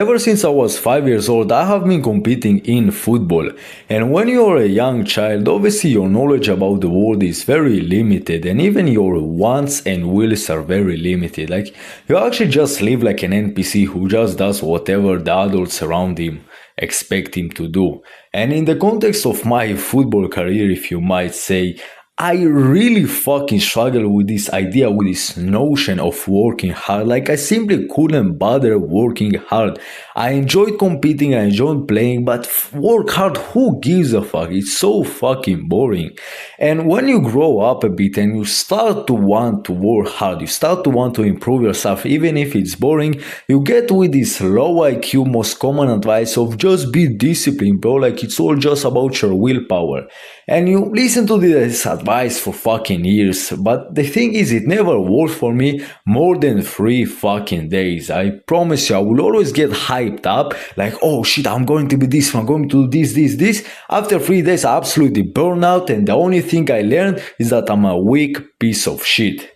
Ever since I was 5 years old, I have been competing in football. And when you're a young child, obviously your knowledge about the world is very limited, and even your wants and wills are very limited. Like, you actually just live like an NPC who just does whatever the adults around him expect him to do. And in the context of my football career, if you might say, I really fucking struggle with this idea, with this notion of working hard. Like, I simply couldn't bother working hard. I enjoyed competing, I enjoyed playing, but work hard, who gives a fuck? It's so fucking boring. And when you grow up a bit and you start to want to work hard, you start to want to improve yourself, even if it's boring, you get with this low IQ, most common advice of just be disciplined, bro. Like, it's all just about your willpower. And you listen to this advice for fucking years, but the thing is, it never worked for me more than 3 fucking days. I promise you, I will always get hyped up, like, oh shit, I'm going to be this, I'm going to do this. After 3 days, I absolutely burn out, and the only thing I learned is that I'm a weak piece of shit.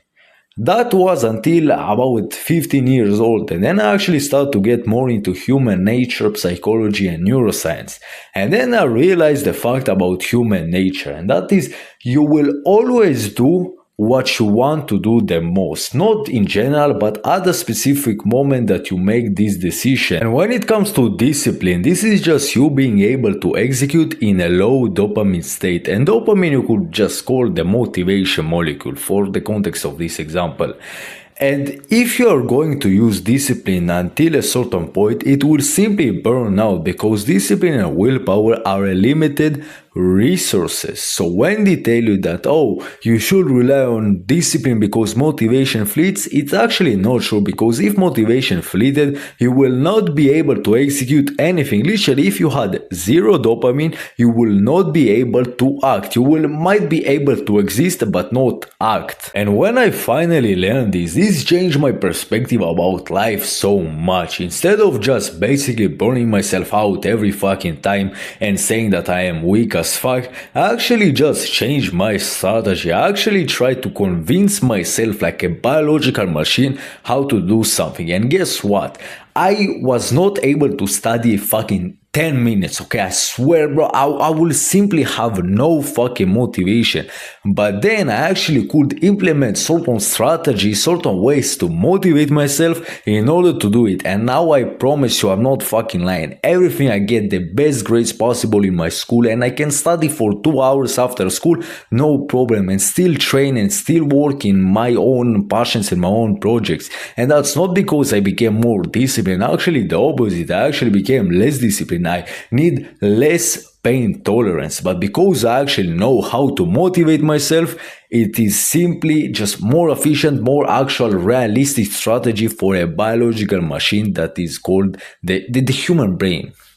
That was until about 15 years old, and then I actually started to get more into human nature, psychology, and neuroscience. And then I realized the fact about human nature, and that is, you will always do what you want to do the most, not in general, but at a specific moment that you make this decision. And when it comes to discipline, this is just you being able to execute in a low dopamine state. And dopamine you could just call the motivation molecule for the context of this example. And if you are going to use discipline until a certain point, it will simply burn out, because discipline and willpower are a limited resources. So when they tell you that, oh, you should rely on discipline because motivation fleets, it's actually not true, because if motivation fleeted, you will not be able to execute anything. Literally, if you had zero dopamine, you will not be able to act. Might be able to exist but not act. And when I finally learned this changed my perspective about life so much. Instead of just basically burning myself out every fucking time and saying that I am weak as fuck, I actually just changed my strategy. I actually tried to convince myself like a biological machine how to do something. And guess what? I was not able to study fucking 10 minutes, okay? I swear, bro, I will simply have no fucking motivation. But then I actually could implement certain strategies, certain ways to motivate myself in order to do it. And now I promise you, I'm not fucking lying. Everything I get the best grades possible in my school, and I can study for 2 hours after school, no problem, and still train and still work in my own passions and my own projects. And that's not because I became more disciplined. Actually, the opposite. I actually became less disciplined. I need less pain tolerance, but because I actually know how to motivate myself, it is simply just more efficient, more actual realistic strategy for a biological machine that is called the human brain.